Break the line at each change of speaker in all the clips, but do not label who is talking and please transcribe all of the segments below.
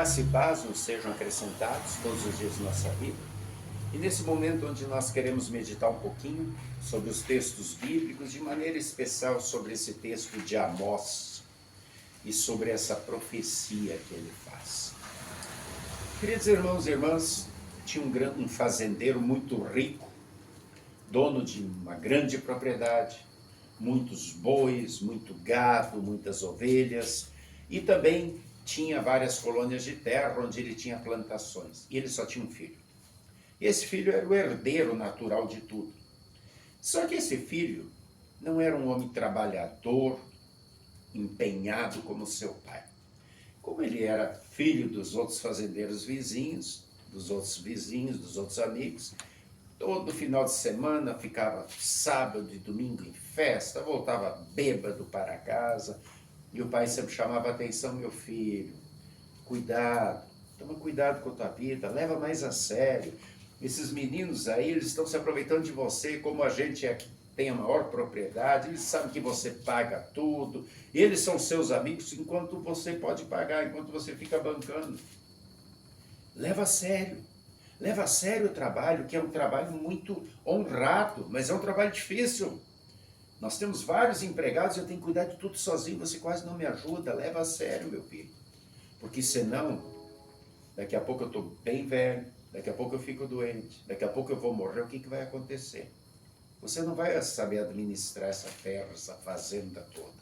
Graça e paz nos sejam acrescentados todos os dias de nossa vida. E nesse momento onde nós queremos meditar um pouquinho sobre os textos bíblicos, de maneira especial sobre esse texto de Amós e sobre essa profecia que ele faz. Queridos irmãos e irmãs, tinha um fazendeiro muito rico, dono de uma grande propriedade, muitos bois, muito gado, muitas ovelhas, e também tinha várias colônias de terra onde ele tinha plantações. E ele só tinha um filho. E esse filho era o herdeiro natural de tudo. Só que esse filho não era um homem trabalhador, empenhado como seu pai. Como ele era filho dos outros fazendeiros vizinhos, dos outros amigos, todo final de semana ficava sábado e domingo em festa, voltava bêbado para casa, e o pai sempre chamava a atenção: meu filho, cuidado, toma cuidado com a tua vida, leva mais a sério. Esses meninos aí, eles estão se aproveitando de você, como a gente é que tem a maior propriedade, eles sabem que você paga tudo, eles são seus amigos enquanto você pode pagar, enquanto você fica bancando. Leva a sério o trabalho, que é um trabalho muito honrado, mas é um trabalho difícil. Nós temos vários empregados, eu tenho que cuidar de tudo sozinho, você quase não me ajuda, leva a sério, meu filho. Porque senão, daqui a pouco eu estou bem velho, daqui a pouco eu fico doente, daqui a pouco eu vou morrer, o que vai acontecer? Você não vai saber administrar essa terra, essa fazenda toda.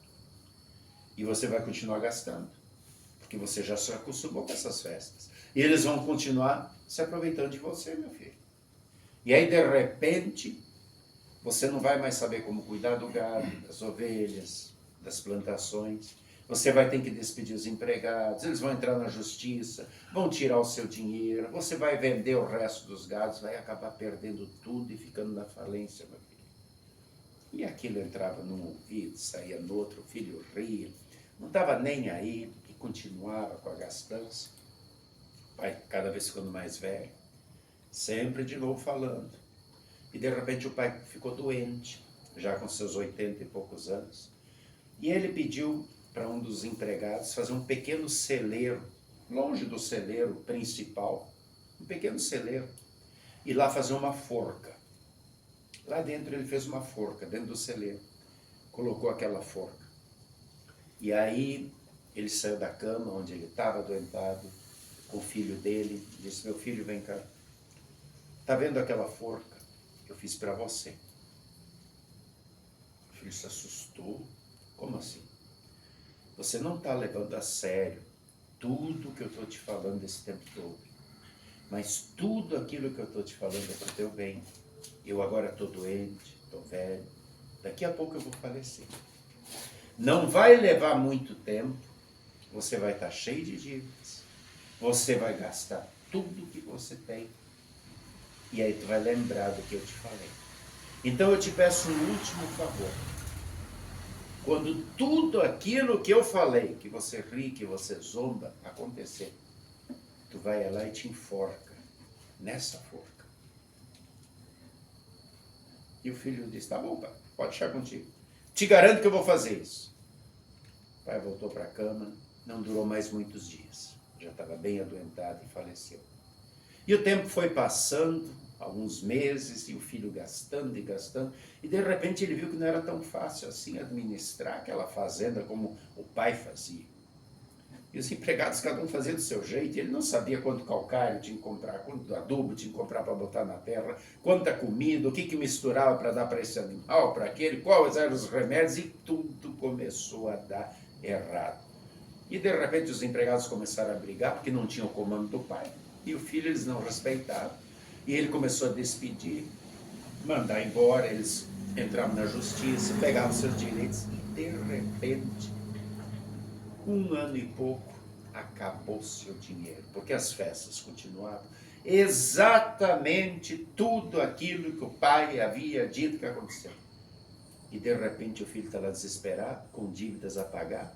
E você vai continuar gastando, porque você já se acostumou com essas festas. E eles vão continuar se aproveitando de você, meu filho. E aí, de repente, você não vai mais saber como cuidar do gado, das ovelhas, das plantações. Você vai ter que despedir os empregados, eles vão entrar na justiça, vão tirar o seu dinheiro, você vai vender o resto dos gados, vai acabar perdendo tudo e ficando na falência, meu filho. E aquilo entrava num ouvido, saía no outro, o filho ria, não estava nem aí, e continuava com a gastança. O pai cada vez ficando mais velho, sempre de novo falando. E de repente o pai ficou doente, já com seus 80 e poucos anos. E ele pediu para um dos empregados fazer um pequeno celeiro, longe do celeiro principal, um pequeno celeiro, e lá fazer uma forca. Lá dentro ele fez uma forca, dentro do celeiro, colocou aquela forca. E aí ele saiu da cama onde ele estava adoentado, com o filho dele, disse: meu filho, vem cá, está vendo aquela forca? Eu fiz para você. O filho se assustou. Como assim? Você não está levando a sério tudo que eu estou te falando esse tempo todo. Mas tudo aquilo que eu estou te falando é para o teu bem. Eu agora estou doente, estou velho. Daqui a pouco eu vou falecer. Não vai levar muito tempo. Você vai estar cheio de dívidas. Você vai gastar tudo que você tem. E aí tu vai lembrar do que eu te falei. Então eu te peço um último favor. Quando tudo aquilo que eu falei, que você ri, que você zomba, acontecer, tu vai lá e te enforca nessa forca. E o filho disse: tá bom, pai, pode deixar contigo. Te garanto que eu vou fazer isso. O pai voltou para a cama, não durou mais muitos dias. Já estava bem adoentado e faleceu. E o tempo foi passando, alguns meses, e o filho gastando e gastando, e de repente ele viu que não era tão fácil assim administrar aquela fazenda como o pai fazia. E os empregados, cada um fazia do seu jeito, e ele não sabia quanto calcário tinha que comprar, quanto adubo tinha que comprar para botar na terra, quanta comida, o que misturava para dar para esse animal, para aquele, quais eram os remédios, e tudo começou a dar errado. E de repente os empregados começaram a brigar, porque não tinham o comando do pai, e o filho eles não respeitavam. E ele começou a despedir, mandar embora, eles entravam na justiça, pegavam seus direitos, e de repente, 1 ano e pouco, acabou-se o dinheiro, porque as festas continuavam. Exatamente tudo aquilo que o pai havia dito que aconteceu. E de repente o filho está lá desesperado, com dívidas a pagar,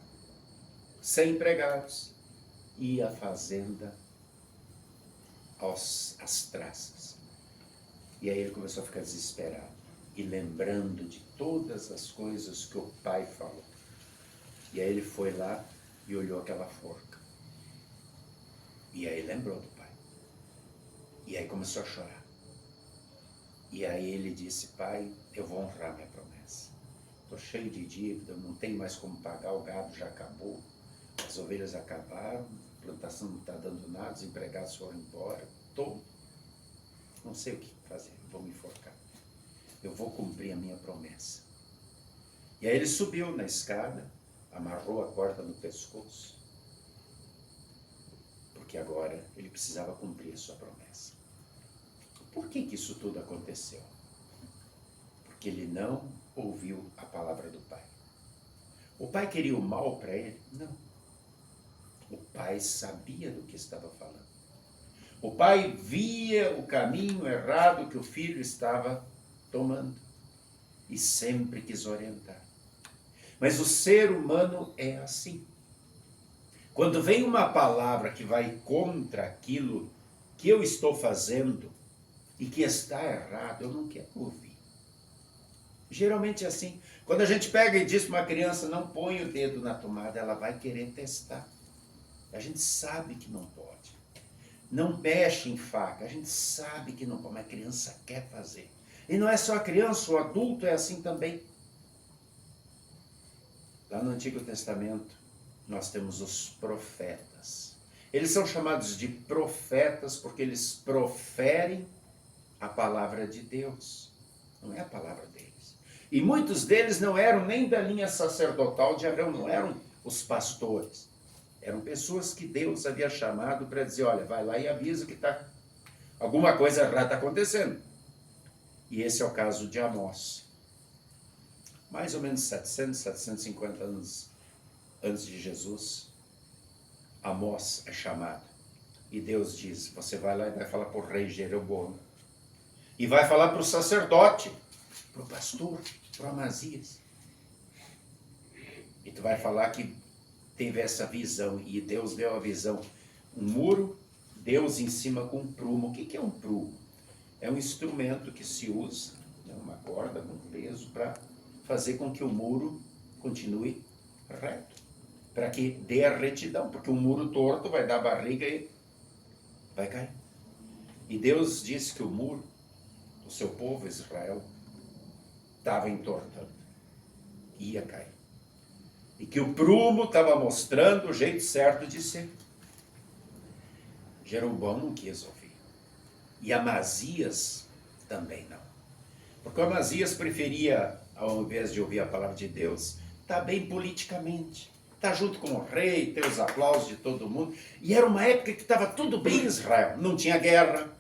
sem empregados, e a fazenda às traças. E aí ele começou a ficar desesperado e lembrando de todas as coisas que o pai falou. E aí ele foi lá e olhou aquela forca. E aí lembrou do pai. E aí começou a chorar. E aí ele disse, pai, eu vou honrar minha promessa. Estou cheio de dívida, não tenho mais como pagar, o gado já acabou, as ovelhas acabaram, a plantação não está dando nada, os empregados foram embora, não sei o que fazer, vou me enforcar. Eu vou cumprir a minha promessa. E aí ele subiu na escada, amarrou a corda no pescoço, porque agora ele precisava cumprir a sua promessa. Por que isso tudo aconteceu? Porque ele não ouviu a palavra do pai. O pai queria o mal para ele? Não. O pai sabia do que estava falando. O pai via o caminho errado que o filho estava tomando e sempre quis orientar. Mas o ser humano é assim. Quando vem uma palavra que vai contra aquilo que eu estou fazendo e que está errado, eu não quero ouvir. Geralmente é assim. Quando a gente pega e diz para uma criança, não põe o dedo na tomada, ela vai querer testar. A gente sabe que não pode. Não mexe em faca, a gente sabe que não pode, mas a criança quer fazer. E não é só a criança, o adulto é assim também. Lá no Antigo Testamento, nós temos os profetas. Eles são chamados de profetas porque eles proferem a palavra de Deus. Não é a palavra deles. E muitos deles não eram nem da linha sacerdotal de Abraão, não eram os pastores. Eram pessoas que Deus havia chamado para dizer, olha, vai lá e avisa que alguma coisa errada está acontecendo. E esse é o caso de Amós. Mais ou menos 700, 750 anos antes de Jesus, Amós é chamado. E Deus diz, você vai lá e vai falar para o rei Jeroboão. E vai falar para o sacerdote, para o pastor, para o Amazias. E tu vai falar que teve essa visão, e Deus deu a visão. Um muro, Deus em cima com um prumo. O que é um prumo? É um instrumento que se usa, uma corda com peso, para fazer com que o muro continue reto. Para que dê a retidão, porque um muro torto vai dar barriga e vai cair. E Deus disse que o muro, o seu povo Israel, estava entortando, ia cair. E que o prumo estava mostrando o jeito certo de ser. Jeroboão não quis ouvir. E Amazias também não. Porque o Amazias preferia, ao invés de ouvir a palavra de Deus, estar bem politicamente. Estar junto com o rei, ter os aplausos de todo mundo. E era uma época que estava tudo bem em Israel. Não tinha guerra.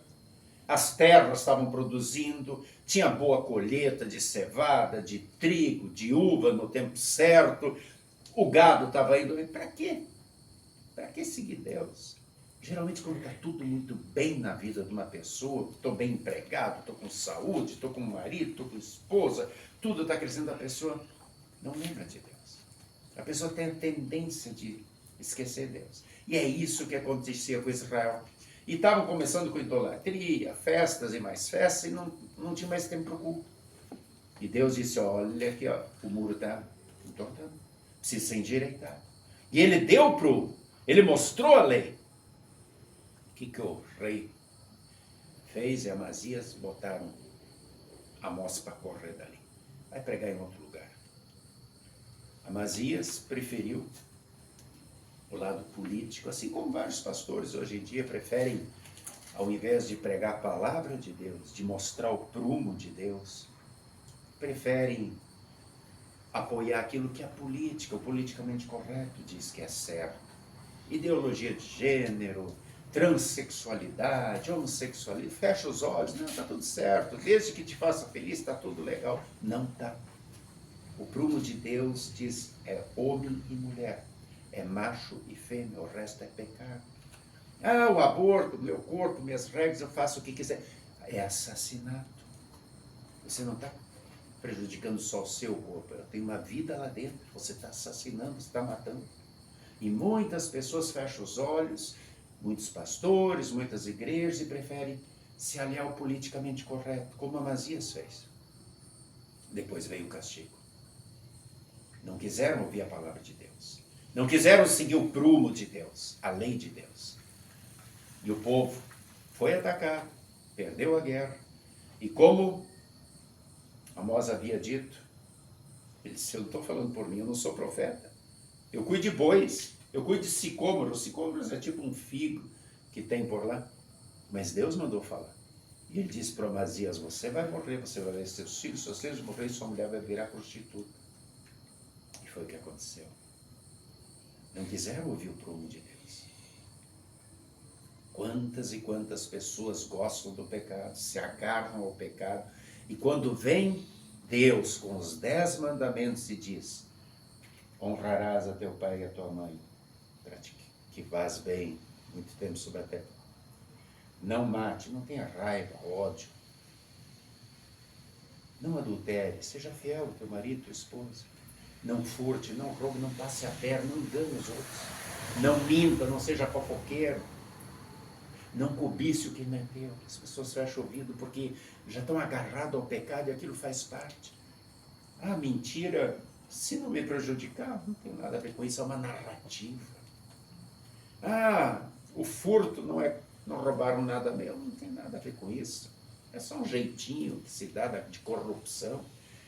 As terras estavam produzindo, tinha boa colheita de cevada, de trigo, de uva no tempo certo, o gado estava indo. Para quê? Para que seguir Deus? Geralmente quando está tudo muito bem na vida de uma pessoa, estou bem empregado, estou com saúde, estou com marido, estou com esposa, tudo está crescendo, a pessoa não lembra de Deus. A pessoa tem a tendência de esquecer Deus. E é isso que acontecia com Israel. E estavam começando com idolatria, festas e mais festas, e não tinha mais tempo para o culto. E Deus disse, olha aqui, ó, o muro está entortando, precisa ser endireitado. E ele deu ele mostrou a lei. O que o rei fez? E Amazias botaram Amós para correr dali. Vai pregar em outro lugar. Amazias preferiu o lado político, assim como vários pastores hoje em dia preferem, ao invés de pregar a palavra de Deus, de mostrar o prumo de Deus, preferem apoiar aquilo que a política, o politicamente correto diz que é certo. Ideologia de gênero, transexualidade, homossexualidade, fecha os olhos, não, está tudo certo, desde que te faça feliz, está tudo legal. Não está. O prumo de Deus diz, é homem e mulher. É macho e fêmea, o resto é pecado. Ah, o aborto, meu corpo, minhas regras, eu faço o que quiser. É assassinato. Você não está prejudicando só o seu corpo, tem uma vida lá dentro, você está assassinando, você está matando. E muitas pessoas fecham os olhos, muitos pastores, muitas igrejas, e preferem se aliar ao politicamente correto, como Amazias fez. Depois veio o castigo. Não quiseram ouvir a palavra de Deus. Não quiseram seguir o prumo de Deus, a lei de Deus. E o povo foi atacado, perdeu a guerra. E como Amós havia dito, ele disse, eu não estou falando por mim, eu não sou profeta. Eu cuido de bois, eu cuido de sicômoros. Sicômoros é tipo um figo que tem por lá. Mas Deus mandou falar. E ele disse para Amazias, você vai morrer, você vai ver seus filhos morrerem, sua mulher vai virar prostituta. E foi o que aconteceu. Não quiseram ouvir o prumo de Deus. Quantas e quantas pessoas gostam do pecado, se agarram ao pecado, e quando vem Deus com os 10 mandamentos e diz, honrarás a teu pai e a tua mãe, para que vás bem muito tempo sobre a terra. Não mate, não tenha raiva, ódio. Não adultere, seja fiel ao teu marido, tua esposa. Não furte, não roube, não passe a perna, não engane os outros. Não minta, não seja fofoqueiro. Não cobice o que não é teu. As pessoas fecham o ouvido porque já estão agarradas ao pecado e aquilo faz parte. Ah, mentira, se não me prejudicar, não tem nada a ver com isso, é uma narrativa. Ah, o furto não roubaram nada meu, não tem nada a ver com isso. É só um jeitinho que se dá de corrupção.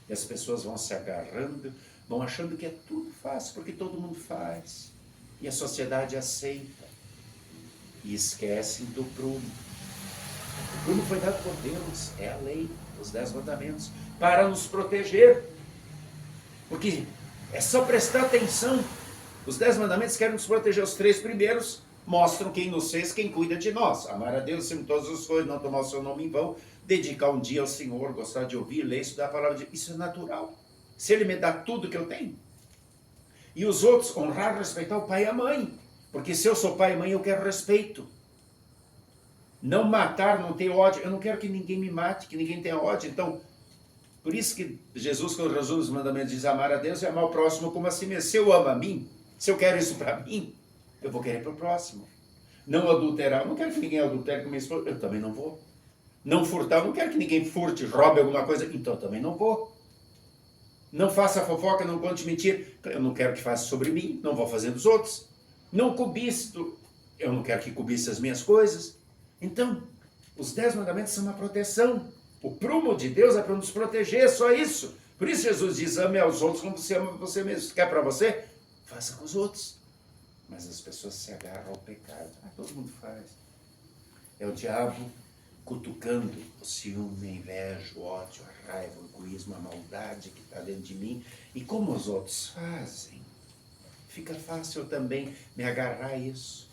E as pessoas vão se agarrando, vão achando que é tudo fácil, porque todo mundo faz. E a sociedade aceita. E esquecem do prumo. O prumo foi dado por Deus, é a lei, os 10 mandamentos, para nos proteger. Porque é só prestar atenção. Os 10 mandamentos querem nos proteger. Os 3 primeiros mostram quem nos fez, quem cuida de nós. Amar a Deus em todas as coisas, não tomar o seu nome em vão, dedicar um dia ao Senhor, gostar de ouvir, ler, estudar a palavra de Deus. Isso é natural. Se Ele me dá tudo que eu tenho. E os outros, honrar, respeitar o pai e a mãe. Porque se eu sou pai e mãe, eu quero respeito. Não matar, não ter ódio. Eu não quero que ninguém me mate, que ninguém tenha ódio. Então, por isso que Jesus, quando resume os mandamentos, diz amar a Deus e amar o próximo como a si mesmo. Se eu amo a mim, se eu quero isso para mim, eu vou querer para o próximo. Não adulterar, eu não quero que ninguém adultere com minha esposa, eu também não vou. Não furtar, eu não quero que ninguém furte, roube alguma coisa, então eu também não vou. Não faça fofoca, não conte mentira, eu não quero que faça sobre mim, não vou fazer dos outros. Não cobice, eu não quero que cobice as minhas coisas. Então, os 10 mandamentos são uma proteção. O prumo de Deus é para nos proteger, só isso. Por isso Jesus diz, ame aos outros como você ama você mesmo. Se quer para você, faça com os outros. Mas as pessoas se agarram ao pecado. Todo mundo faz. É o diabo cutucando o ciúme, a inveja, o ódio, a raiva, o egoísmo, a maldade que está dentro de mim. E como os outros fazem, fica fácil também me agarrar a isso.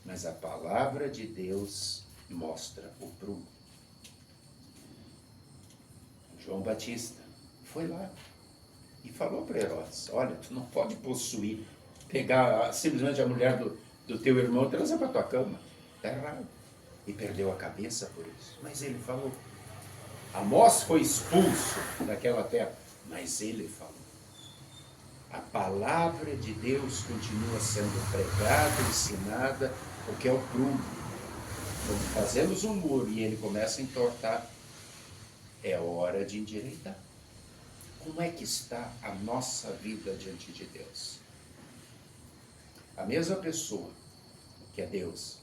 Mas a palavra de Deus mostra o prumo. João Batista foi lá e falou para Herodes, olha, tu não pode possuir, pegar simplesmente a mulher do teu irmão e trazer para tua cama. Está errado. E perdeu a cabeça por isso. Mas ele falou. Amós foi expulso daquela terra, mas ele falou. A palavra de Deus continua sendo pregada, ensinada, porque é o prumo. Quando fazemos um muro e ele começa a entortar, é hora de endireitar. Como é que está a nossa vida diante de Deus? A mesma pessoa que é Deus,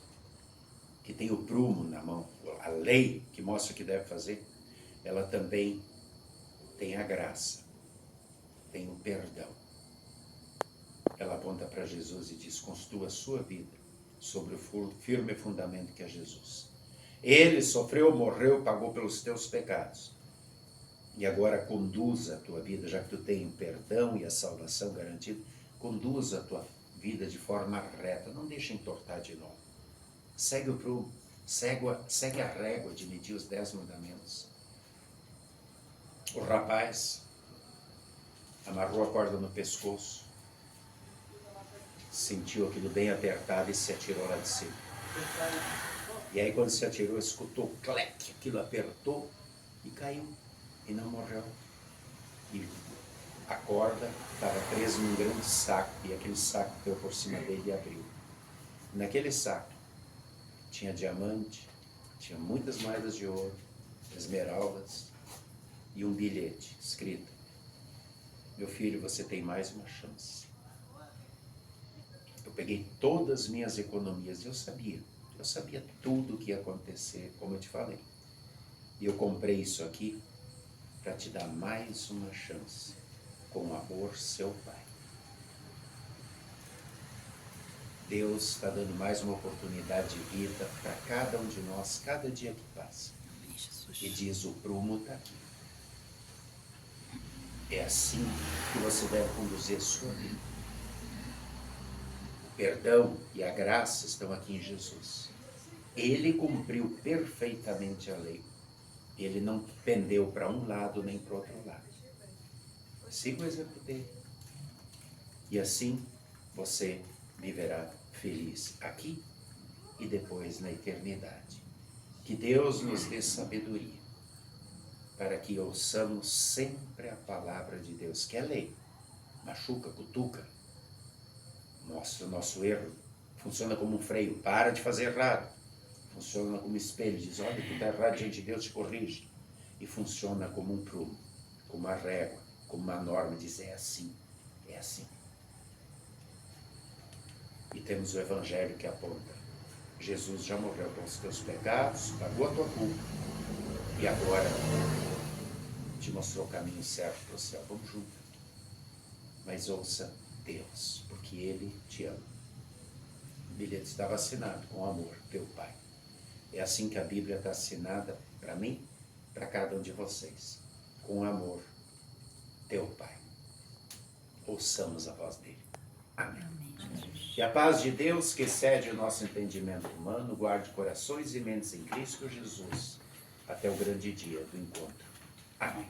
que tem o prumo na mão, a lei que mostra o que deve fazer, ela também tem a graça, tem o perdão. Ela aponta para Jesus e diz, construa a sua vida sobre o firme fundamento que é Jesus. Ele sofreu, morreu, pagou pelos teus pecados. E agora conduza a tua vida, já que tu tem o perdão e a salvação garantida, conduza a tua vida de forma reta, não deixa entortar de novo. Segue o prumo, segue a régua de medir os 10 mandamentos. O rapaz amarrou a corda no pescoço, sentiu aquilo bem apertado e se atirou lá de cima. E aí quando se atirou, escutou o clec, aquilo apertou e caiu. E não morreu. E a corda estava presa num grande saco, e aquele saco caiu por cima dele e abriu. Naquele saco tinha diamante, tinha muitas moedas de ouro, esmeraldas e um bilhete escrito, meu filho, você tem mais uma chance. Eu peguei todas as minhas economias e eu sabia Eu sabia tudo o que ia acontecer, como eu te falei. E eu comprei isso aqui para te dar mais uma chance, com amor, seu Pai. Deus está dando mais uma oportunidade de vida para cada um de nós, cada dia que passa. E diz, o prumo está aqui. É assim que você deve conduzir a sua vida. O perdão e a graça estão aqui em Jesus. Ele cumpriu perfeitamente a lei. Ele não pendeu para um lado nem para o outro lado. Siga o exemplo dele. E assim você viverá feliz aqui e depois na eternidade. Que Deus nos dê sabedoria para que ouçamos sempre a palavra de Deus, que é lei. Machuca, cutuca, mostra o nosso erro, funciona como um freio, para de fazer errado. Funciona como espelho, diz, olha, tu está errado diante de Deus, te corrige. E funciona como um prumo, como uma régua, como uma norma, diz, é assim, é assim. E temos o Evangelho que aponta, Jesus já morreu pelos teus pecados, pagou a tua culpa, e agora te mostrou o caminho certo para o céu, vamos juntos. Mas ouça Deus, porque Ele te ama. O bilhete está assinado com amor, teu Pai. É assim que a Bíblia está assinada para mim, para cada um de vocês. Com amor, teu Pai. Ouçamos a voz dele. Amém. E a paz de Deus, que excede o nosso entendimento humano, guarde corações e mentes em Cristo Jesus, até o grande dia do encontro. Amém.